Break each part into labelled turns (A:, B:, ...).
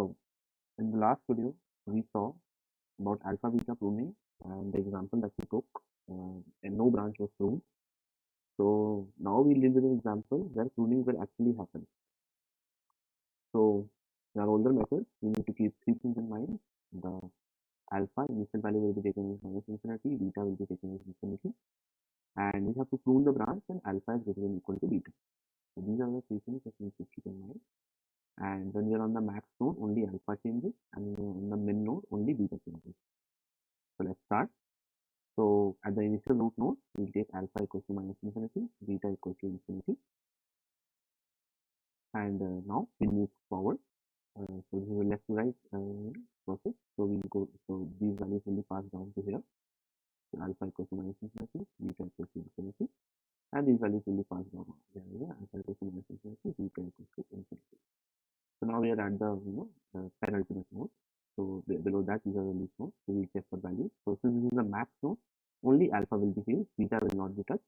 A: So in the last video, we saw about alpha beta pruning and the example that we took, and no branch was pruned. So now we live with an example where pruning will actually happen. So in our older methods, we need to keep three things in mind. The alpha initial value will be taken as minus infinity, beta will be taken as infinity, and we have to prune the branch when alpha is greater than or equal to beta. So these are the three things that we need to keep in mind. And when we are on the max node, only alpha changes, and on the min node, only beta changes. So let's start. So at the initial root node, we'll take alpha equals to minus infinity, beta equals to infinity, and now we move forward. So this is a left to right process. So we go. So these values will be passed down to here. So alpha equals to minus infinity, beta equals to infinity, and these values will be passed down here. Alpha equals to minus infinity, beta equals to infinity. So now we are at the penultimate node. So below that these are the least nodes. So we check for values. So since this is a max node, only alpha will be here, beta will not be touched.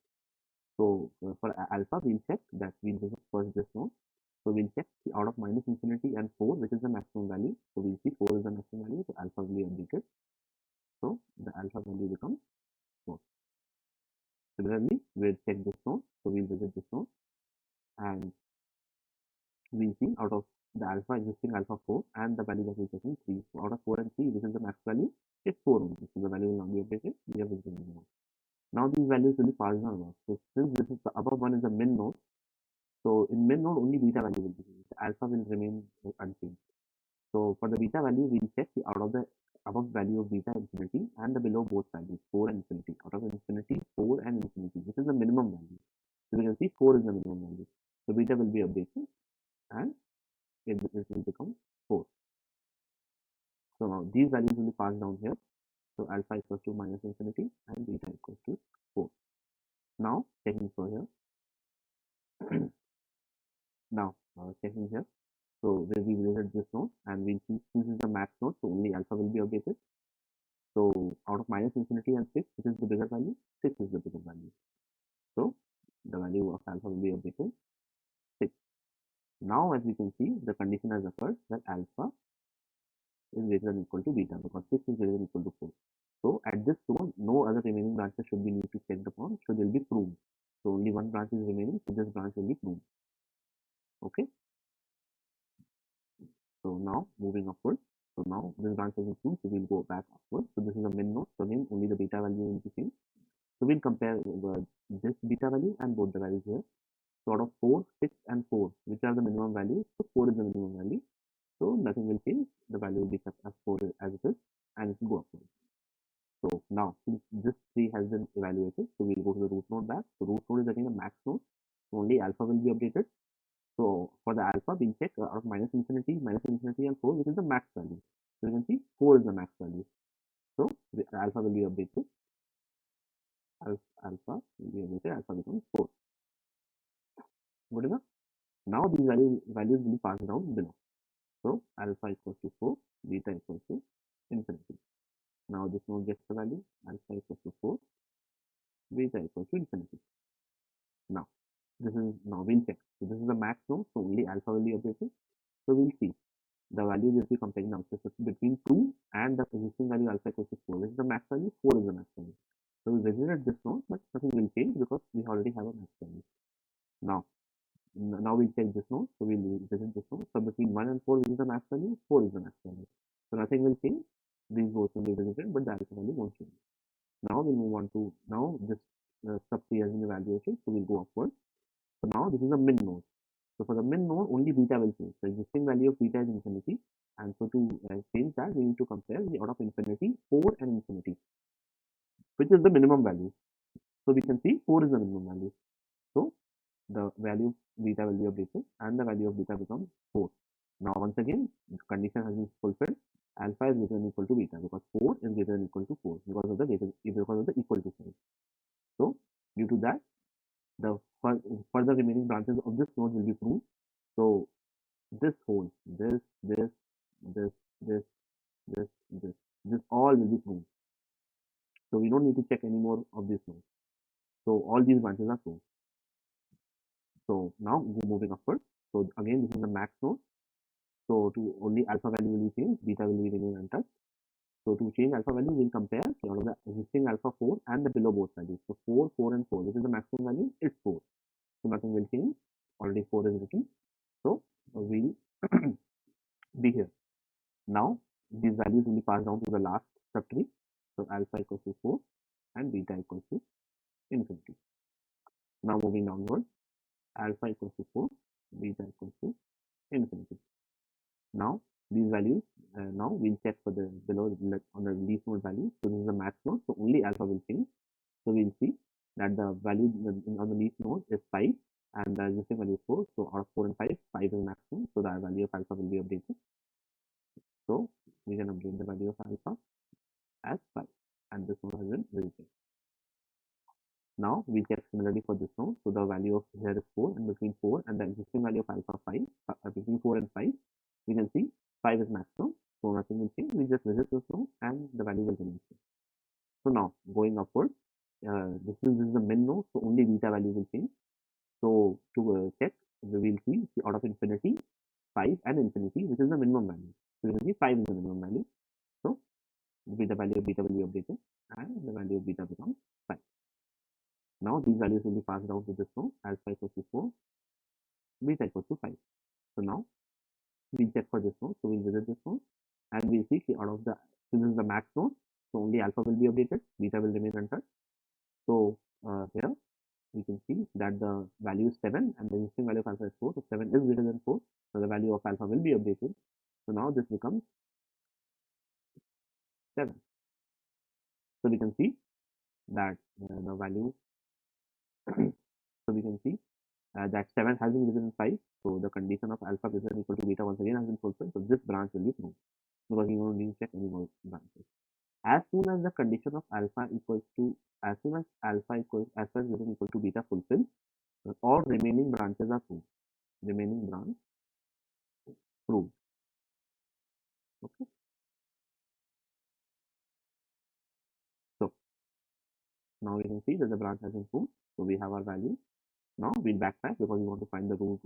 A: So for alpha, we'll check that we'll visit first this node. So we'll check out of minus infinity and 4, which is the maximum value. So we'll see 4 is the maximum value, so alpha will be updated. So the alpha value becomes 4. Similarly, we'll check this node. So we'll visit this node and we'll see out of the alpha existing alpha 4 and the value that we're checking 3. So out of 4 and 3, this is the max value. It's 4 only. So the value will not be updated. We have visited the node. Now these values will be passed down. So since this is the above one is the min node, so in min node only beta value will be changed. The alpha will remain unchanged. So for the beta value, we'll check the out of the above value of beta infinity and the below both values 4 and infinity. Out of infinity, 4 and infinity. This is the minimum value. So you can see 4 is the minimum value. So beta will be updated and it will become 4. So now these values will be passed down here. So alpha equals to minus infinity and beta equals to 4. Now checking for here. Now checking here. So where we visit this node and we'll see this is the max node, so only alpha will be updated. So out of minus infinity and 6, which is the bigger value, 6 is the bigger value. So the value of alpha will be updated 6. Now as we can see, the condition has occurred that alpha is greater than or equal to beta because 6 is greater than or equal to 4. So at this node, no other remaining branches should be need to check upon, so they will be pruned. So only one branch is remaining, so this branch will be pruned. Okay. So now moving upward. So now this branch has been pruned, so we'll go back upward. So this is a min node. So again, only the beta value will be changed. So we'll compare this beta value and both the values here. So out of 4, 6 and 4, which are the minimum values, so 4 is the minimum value. So nothing will change. The value will be kept as 4 as it is, and it will go upward. So now since this 3 has been evaluated, so we'll go to the root node back. So root node is again a max node. So only alpha will be updated. So for the alpha, we'll check out of minus infinity and 4, which is the max value. So you can see 4 is the max value. So the alpha will be updated. Alpha will be updated. Alpha becomes 4. Good enough. Now these values will be passed down below. So alpha equals to 4, beta equals to infinity. Now this node gets the value alpha equals to 4, beta equals to infinity. Now this is now we'll check. So this is the max node, so only alpha will be updated. So we'll see the value that we comparing now. So between 2 and the existing value alpha equals to 4. This is the max value, 4 is the max value. So we visited this node, but nothing will change because we already have a max value. Now we'll check this node. So we'll visit this node. So between 1 and 4, which is the max value, 4 is the max value. So nothing will change. These both will be visited, but the alpha value won't change. Now we'll move on to, now this sub-tree has been evaluated, so we'll go upward. So now this is a min node. So for the min node, only beta will change. The existing value of beta is infinity, and so to change that, we need to compare the out of infinity, 4 and infinity, which is the minimum value. So we can see 4 is the minimum value. So the value of beta will be updated, and the value of beta becomes 4. Now once again, the condition has been fulfilled. Alpha is greater than or equal to beta because 4 is greater than or equal to 4 because of the equal to sign. So due to that, the further remaining branches of this node will be pruned. So this whole, this all will be pruned. So we don't need to check any more of this node. So all these branches are pruned. So now moving upward. So again, this is the max node. So to only alpha value will be changed, beta will be remain untouched. So to change alpha value, we'll compare out of the existing alpha 4 and the below both values. So 4, 4 and 4, this is the maximum value, it's 4. So nothing will change, already 4 is written. So we'll be here. Now these values will be passed down to the last subtree. So alpha equals to 4 and beta equals to infinity. Now moving downward, alpha equals to 4, beta equals to infinity. Now these values, now we'll check for the below on the least node value. So this is the max node, so only alpha will change. So we'll see that the value on the least node is 5 and the existing value is 4. So out of 4 and 5, 5 is maximum. So the value of alpha will be updated. So we can update the value of alpha as 5 and this node has been visited. Now we check similarly for this node. So the value of here is 4 and between 4 and the existing value of alpha 5, between 4 and 5, we can see 5 is maximum. So nothing will change. We just visit this node and the value will remain same. So now going upward, this is the min node. So only beta value will change. So to check, we will see out of infinity, 5 and infinity, which is the minimum value. So we will see 5 is the minimum value. So beta value of beta will be updated and the value of beta becomes 5. Now these values will be passed down to this node, alpha equals to 4, beta equals to 5. So now we check for this node. So we'll visit this node and we'll see out of the, this is the max node. So only alpha will be updated, beta will remain untouched. So here we can see that the value is 7 and the existing value of alpha is 4. So 7 is greater than 4. So the value of alpha will be updated. So now this becomes 7. So we can see that the value, so we can see that 7 has been greater than 5. So the condition of alpha greater than equal to beta once again has been fulfilled. So this branch will be proved because we don't need to check any more branches. As soon as the condition of alpha equals to, as soon as alpha equals, as far as greater than equal to beta fulfilled, all remaining branches are proved. Remaining branch proved. Okay. So now we can see that the branch has been proved. So we have our value. Now we'll backtrack because we want to find the root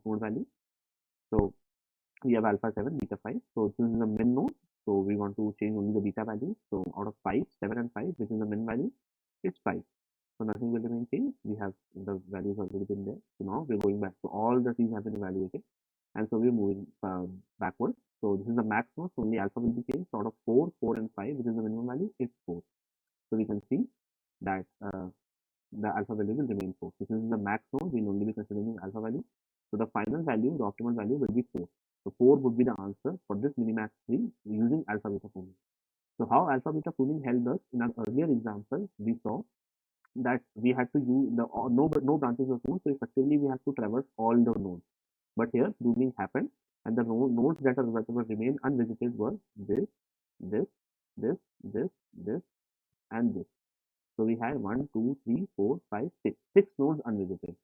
A: node value. So we have alpha 7, beta 5. So this is the min node. So we want to change only the beta value. So out of 5, 7 and 5, which is the min value, it's 5. So nothing will remain changed. We have the values already been there. So now we're going back. So all the things have been evaluated. And so we're moving backwards. So this is the max node. So only alpha will be changed. So out of 4, 4 and 5, which is the minimum value, it's 4. So we can see that the alpha value will remain 4. So since the max node, we'll only be considering alpha value. So the final value, the optimal value will be 4. So 4 would be the answer for this minimax tree using alpha beta pruning. So how alpha beta pruning helped us in our earlier example, we saw that we had to use the no branches of nodes, so effectively we had to traverse all the nodes. But here pruning happened, and the nodes that were remain unvisited were this, this, this, this, this, and this. So we had 1, 2, 3, 4, 5, 6. 6 nodes unvisited.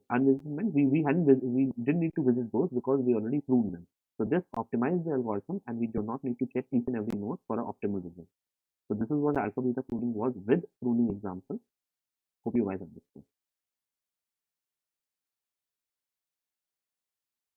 A: Unvisited meant we didn't need to visit those because we already pruned them. So this optimized the algorithm and we do not need to check each and every node for an optimal result. So this is what alpha beta pruning was with pruning example. Hope you guys understand.